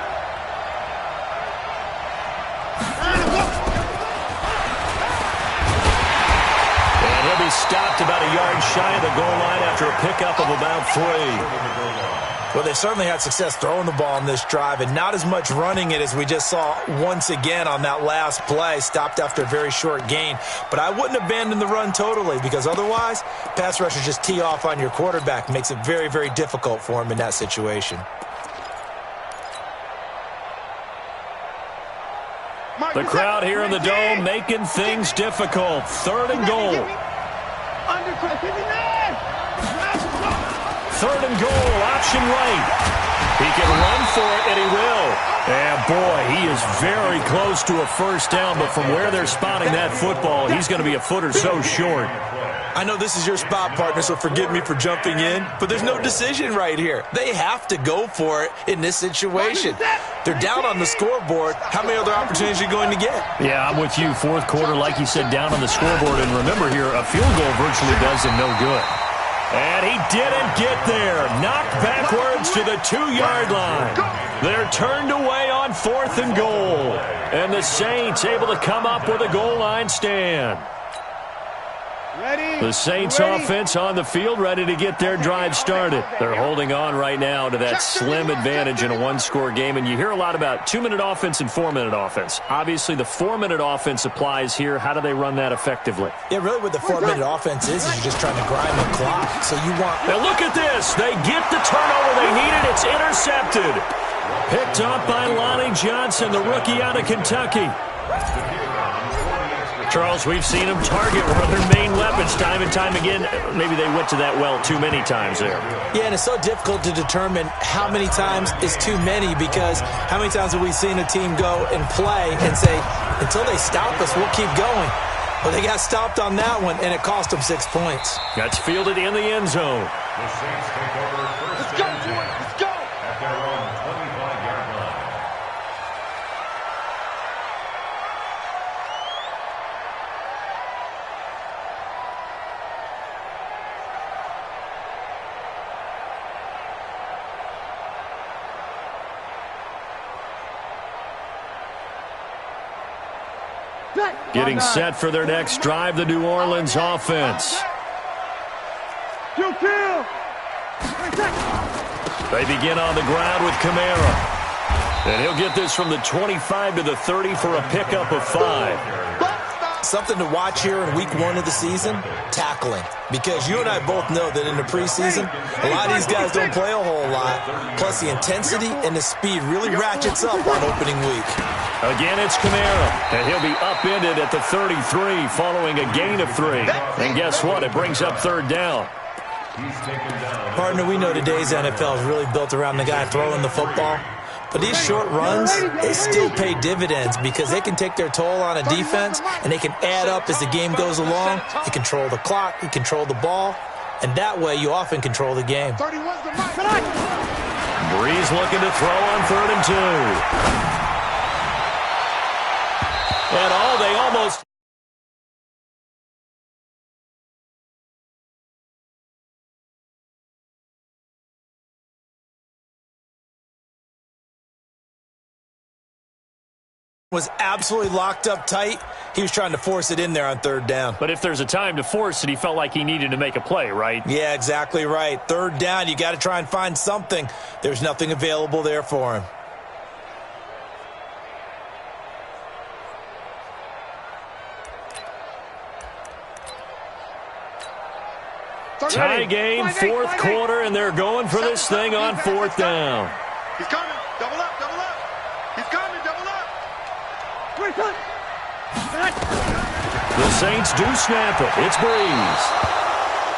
And he'll be stopped about a yard shy of the goal line after a pickup of about 3. Well, they certainly had success throwing the ball on this drive and not as much running it as we just saw once again on that last play. Stopped after a very short gain. But I wouldn't abandon the run totally because otherwise, pass rushers just tee off on your quarterback. Makes it very, very difficult for him in that situation. The crowd here in the Dome making things difficult. 3rd and goal. 3rd and goal, option right. He can run for it, and he will. And, boy, he is very close to a first down, but from where they're spotting that football, he's going to be a foot or so short. I know this is your spot, partner, so forgive me for jumping in, but there's no decision right here. They have to go for it in this situation. They're down on the scoreboard. How many other opportunities are you going to get? Yeah, I'm with you. 4th quarter, like you said, down on the scoreboard. And remember here, a field goal virtually does him no good. And he didn't get there. Knocked backwards to the 2-yard line. They're turned away on 4th and goal. And the Saints able to come up with a goal line stand. The Saints offense on the field, ready to get their drive started. They're holding on right now to that slim advantage in a 1-score game. And you hear a lot about 2-minute offense and 4-minute offense. Obviously, the 4-minute offense applies here. How do they run that effectively? Yeah, really what the 4-minute offense is you're just trying to grind the clock. So you want... Now look at this. They get the turnover they needed. It's intercepted. Picked up by Lonnie Johnson, the rookie out of Kentucky. Charles, we've seen them target one of their main weapons time and time again. Maybe they went to that well too many times there. Yeah, and it's so difficult to determine how many times is too many, because how many times have we seen a team go and play and say, until they stop us, we'll keep going. Well, they got stopped on that one, and it cost them 6 points. That's fielded in the end zone. The Saints take over first and 10 Let's go. at their own 25-yard line. Getting set for their next drive, the New Orleans offense. Kill. They begin on the ground with Kamara. And he'll get this from the 25 to the 30 for a pickup of 5. Something to watch here in week 1 of the season, tackling. Because you and I both know that in the preseason, a lot of these guys don't play a whole lot. Plus, the intensity and the speed really ratchets up on opening week. Again, it's Kamara, and he'll be upended at the 33 following a gain of 3. And guess what? It brings up 3rd down. Partner, we know today's NFL is really built around the guy throwing the football. But these short runs, they still pay dividends because they can take their toll on a defense, and they can add up as the game goes along. You control the clock, you control the ball, and that way you often control the game. Breeze looking to throw on 3rd and 2. And they almost... was absolutely locked up tight. He was trying to force it in there on 3rd down. But if there's a time to force it, he felt like he needed to make a play, right? Yeah, exactly right. 3rd down, you got to try and find something. There's nothing available there for him. Tie game, 4th quarter, and they're going for this thing on 4th down. He's coming. Double up. He's coming. Double up. The Saints do snap it. It's Breeze.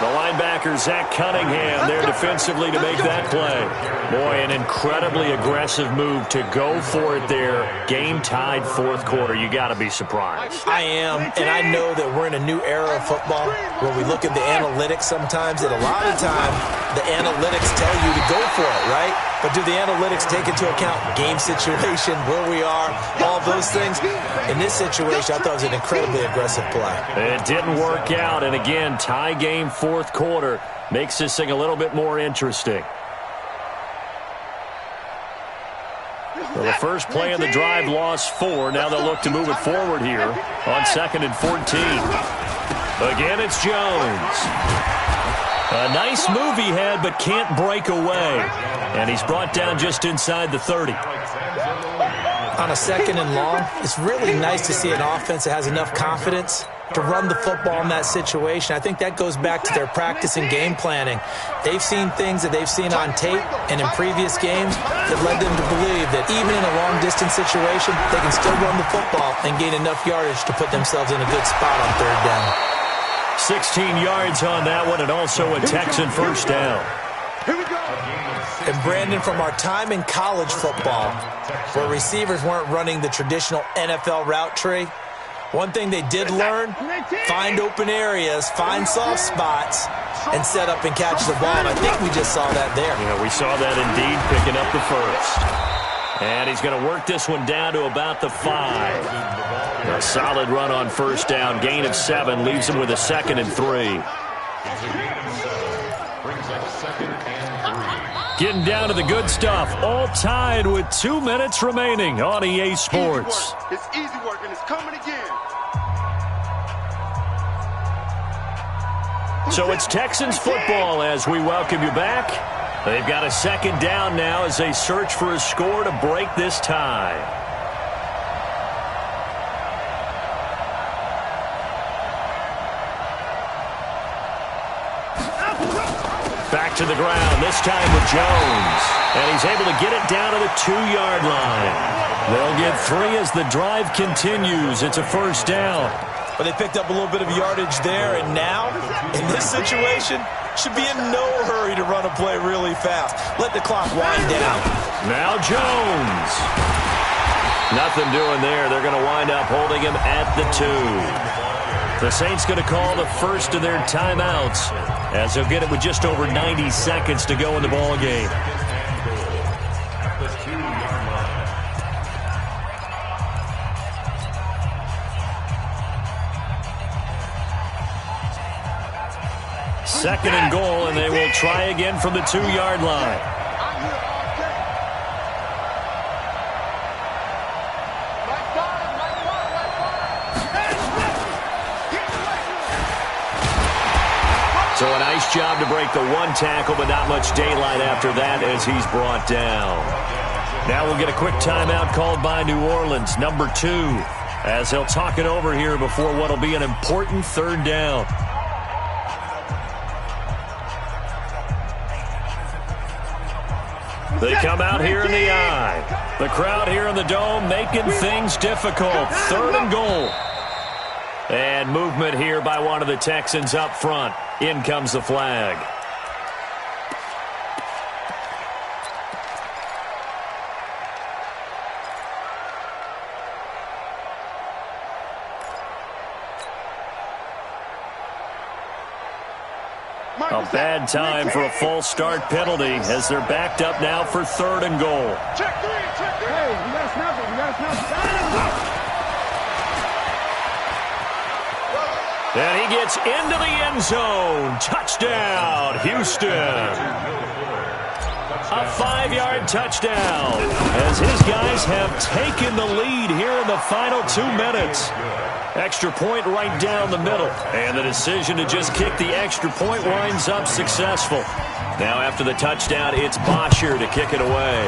The linebacker, Zach Cunningham, there defensively to make that play. Boy, an incredibly aggressive move to go for it there. Game-tied 4th quarter. You got to be surprised. I am, and I know that we're in a new era of football where we look at the analytics sometimes, and a lot of time the analytics tell you to go for it, right? But do the analytics take into account game situation, where we are, all those things? In this situation, I thought it was an incredibly aggressive play. It didn't work out, and again, tie game, 4th quarter. Makes this thing a little bit more interesting. Well, the first play of the drive lost 4. Now they'll look to move it forward here on 2nd and 14. Again, it's Jones. A nice move he had, but can't break away. And he's brought down just inside the 30. On a 2nd and long, it's really nice to see an offense that has enough confidence to run the football in that situation. I think that goes back to their practice and game planning. They've seen things that they've seen on tape and in previous games that led them to believe that even in a long-distance situation, they can still run the football and gain enough yardage to put themselves in a good spot on 3rd down. 16 yards on that one, and also a Texan first down. Here we go. And Brandon, from our time in college football, where receivers weren't running the traditional NFL route tree, one thing they did learn, find open areas, find soft spots, and set up and catch the ball. And I think we just saw that there. Yeah, we saw that indeed, picking up the first. And he's going to work this one down to about the 5. A solid run on first down, gain of 7, leaves him with a 2nd and 3. Getting down to the good stuff, all tied with 2 minutes remaining on EA Sports. It's easy work, and it's coming again. So it's Texans football as we welcome you back. They've got a 2nd down now as they search for a score to break this tie. Back to the ground, this time with Jones. And he's able to get it down to the 2-yard line. They'll get 3 as the drive continues. It's a first down. But they picked up a little bit of yardage there, and now, in this situation, should be in no hurry to run a play really fast. Let the clock wind down. Now Jones. Nothing doing there. They're going to wind up holding him at the 2. The Saints going to call the first of their timeouts, as they'll get it with just over 90 seconds to go in the ball game. Second and goal, and they will try again from the 2-yard line. So a nice job to break the 1 tackle, but not much daylight after that as he's brought down. Now we'll get a quick timeout called by New Orleans, number 2, as they'll talk it over here before what will be an important 3rd down. They come out here in the eye. The crowd here in the Dome making things difficult. 3rd and goal. And movement here by one of the Texans up front. In comes the flag. A bad time for a false start penalty as they're backed up now for 3rd and goal. Check 3, check 3. Hey, you got to snap it. You got to snap it. And he gets into the end zone. Touchdown, Houston. A 5-yard touchdown as his guys have taken the lead here in the final 2 minutes. Extra point right down the middle. And the decision to just kick the extra point winds up successful. Now after the touchdown, it's Bosher to kick it away.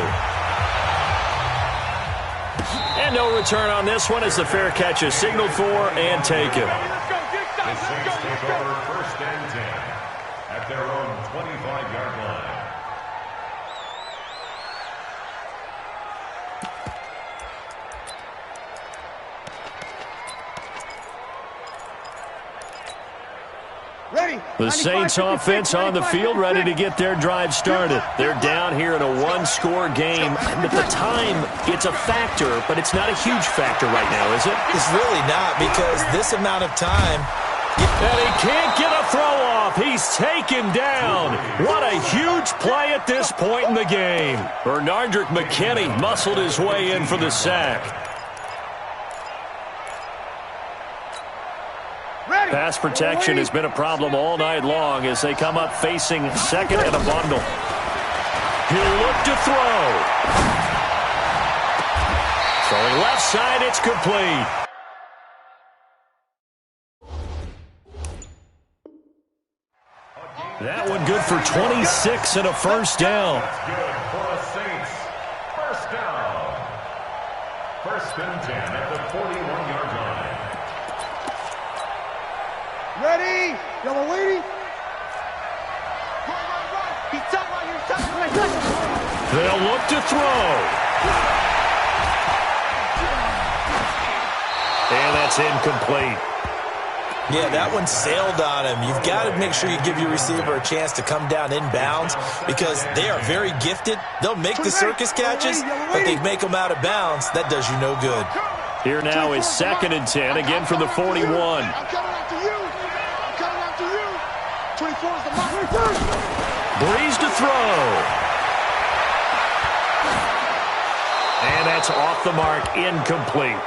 And no return on this one as the fair catch is signaled for and taken. The Saints take over 1st and 10 at their own 25-yard line. The Saints offense on the field ready to get their drive started. They're down here in a 1-score game. And at the time, it's a factor, but it's not a huge factor right now, is it? It's really not, because this amount of time... And he can't get a throw off. He's taken down. What a huge play at this point in the game. Bernardrick McKinney muscled his way in for the sack. Pass protection has been a problem all night long as they come up facing 2nd and a bundle. He'll look to throw. Throwing left side, it's complete. That one good for 26 and a 1st down. That's good for the Saints. 1st down. 1st and 10 at the 41-yard line. Ready? Yellow lady. Run. He's tough out here. Tough. They'll look to throw. And that's incomplete. Yeah, that one sailed on him. You've got to make sure you give your receiver a chance to come down inbounds because they are very gifted. They'll make the circus catches, but they make them out of bounds. That does you no good. Here now is 2nd and 10, again from the 41. I'm coming after you. I'm coming after you. 24 is the mark. Breeze to throw. And that's off the mark, incomplete.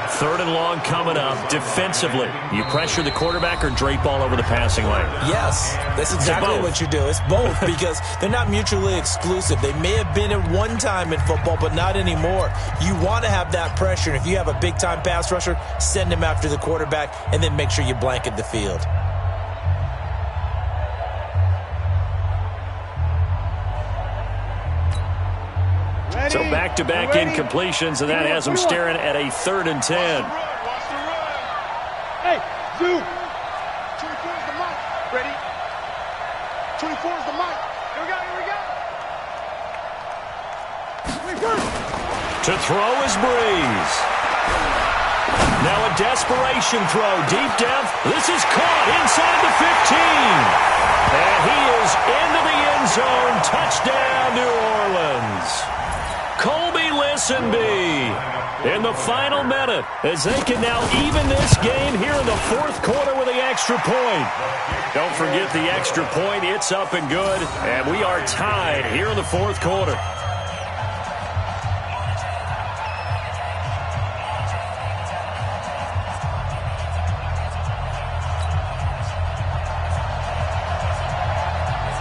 3rd and long coming up. Defensively, you pressure the quarterback or drape all over the passing lane? Yes, that's exactly what you do. It's both because they're not mutually exclusive. They may have been at one time in football, but not anymore. You want to have that pressure. And if you have a big-time pass rusher, send him after the quarterback and then make sure you blanket the field. So back-to-back incompletions, and that has them staring at a 3rd and 10. Hey, Zoo. 24 is the mic. Ready? 24 is the mic. Here we go, here we go. To throw is Breeze. Now a desperation throw deep down. This is caught inside the 15. And he is into the end zone. Touchdown, New Orleans. Colby Listenby in the final minute as they can now even this game here in the fourth quarter with the extra point. Don't forget the extra point. It's up and good. And we are tied here in the fourth quarter.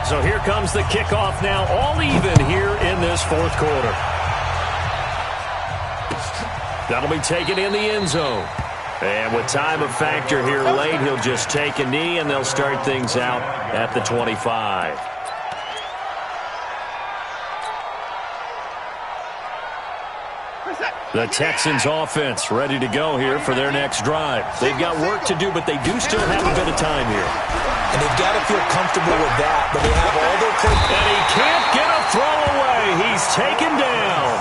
So here comes the kickoff now, all even here in this fourth quarter. That'll be taken in the end zone. And with time of factor here late, he'll just take a knee, and they'll start things out at the 25. The Texans offense ready to go here for their next drive. They've got work to do, but they do still have a bit of time here. And they've got to feel comfortable with that, but they have all their play. And he can't get a throw away. He's taken down.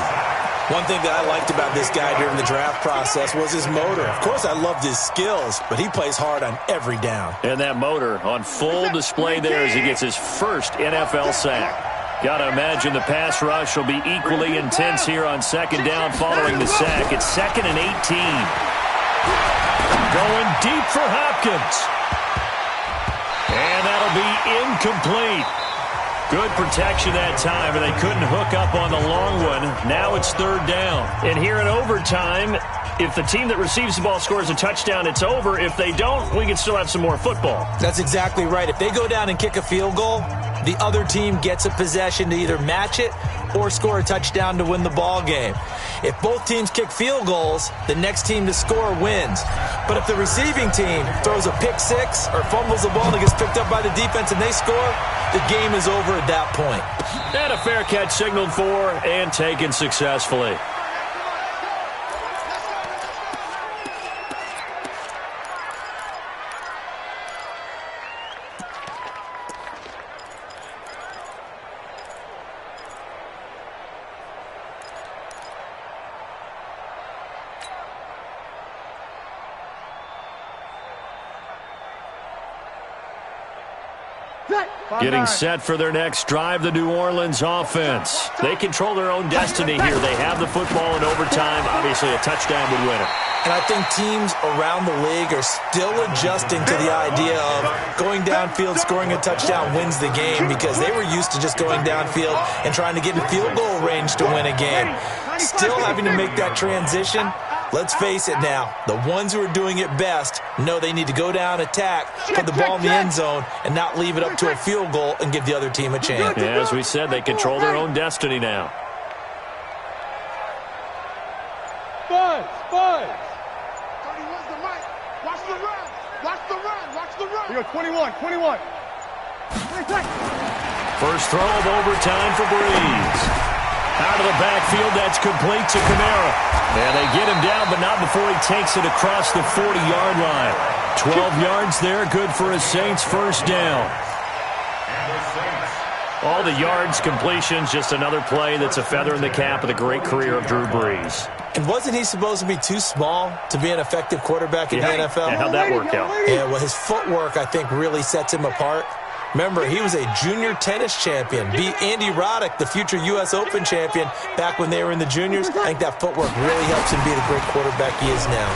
One thing that I liked about this guy during the draft process was his motor. Of course, I loved his skills, but he plays hard on every down. And that motor on full display there as he gets his first NFL sack. Got to imagine the pass rush will be equally intense here on second down following the sack. It's 2nd and 18. Going deep for Hopkins. And that'll be incomplete. Good protection that time, and they couldn't hook up on the long one. Now it's third down. And here in overtime, if the team that receives the ball scores a touchdown, it's over. If they don't, we can still have some more football. That's exactly right. If they go down and kick a field goal, the other team gets a possession to either match it or score a touchdown to win the ball game. If both teams kick field goals, the next team to score wins. But if the receiving team throws a pick six or fumbles the ball and it gets picked up by the defense and they score, the game is over at that point. And a fair catch signaled for and taken successfully. Getting set for their next drive, the New Orleans offense. They control their own destiny here. They have the football in overtime. Obviously, a touchdown would win it. And I think teams around the league are still adjusting to the idea of going downfield, scoring a touchdown wins the game, because they were used to just going downfield and trying to get in field goal range to win a game. Still having to make that transition. Let's face it now, the ones who are doing it best know they need to go down, attack, put the ball in the end zone, and not leave it up to a field goal and give the other team a chance. Yeah, as we said, they control their own destiny now. Buzz! 31's the mic. Watch the run. Watch the run. Watch the run. Here go 21. First throw of overtime for Breeze. Out of the backfield, that's complete to Kamara. And they get him down, but not before he takes it across the 40-yard line. 12 yards there, good for a Saints first down. All the yards, completions, just another play that's a feather in the cap of the great career of Drew Brees. And wasn't he supposed to be too small to be an effective quarterback in the NFL? Yeah, how'd that work out? Yeah, well, his footwork, I think, really sets him apart. Remember, he was a junior tennis champion, beat Andy Roddick, the future U.S. Open champion, back when they were in the juniors. I think that footwork really helps him be the great quarterback he is now.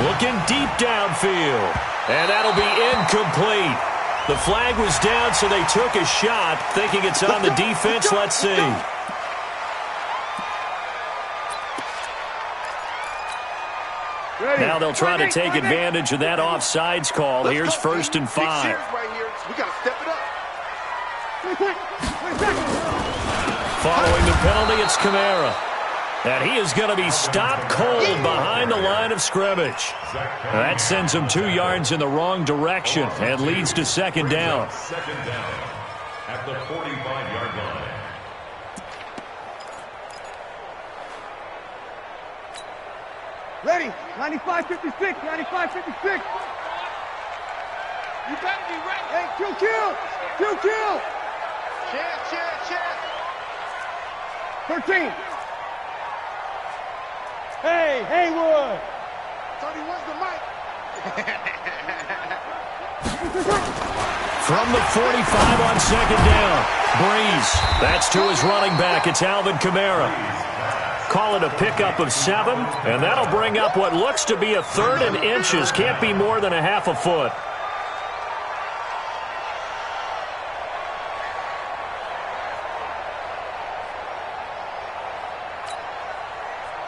Looking deep downfield, and that'll be incomplete. The flag was down, so they took a shot, thinking it's on the defense. Let's see. Now they'll try to take advantage of that offsides call. Here's 1st and 5. We got to step it up. Following the penalty, it's Kamara. And he is going to be stopped cold behind the line of scrimmage. That sends him 2 yards in the wrong direction and leads to second down. Second down at the 45-yard line. Ready. 95-56. 95-56. You better be ready. Hey, kill. Chance. 13. Hey, Haywood. From the 45 on second down. Breeze. That's to his running back. It's Alvin Kamara. Call it a pickup of 7, and that'll bring up what looks to be a 3rd and inches. Can't be more than a half a foot.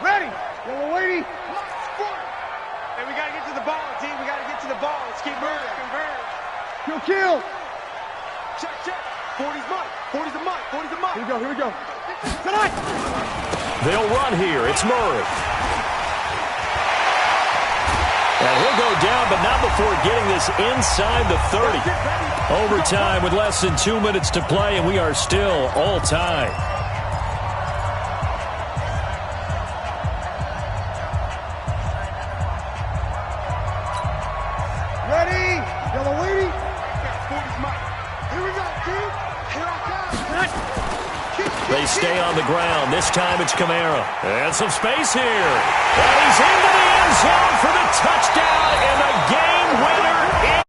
Ready. Yellow lady. Hey, we got to get to the ball, team. We got to get to the ball. Let's keep moving. Kill. Check. 40's Mike. 40's the Mike. 40's the Mike. Here we go. Tonight. They'll run here. It's Murray. And he'll go down, but not before getting this inside the 30. Overtime with less than 2 minutes to play, and we are still all tied. Ready. Yellow lady. 40's Mike. Here we go, dude. Here I come. They stay on the ground. This time it's Kamara. And some space here. And he's into the end zone for the touchdown, and the game winner is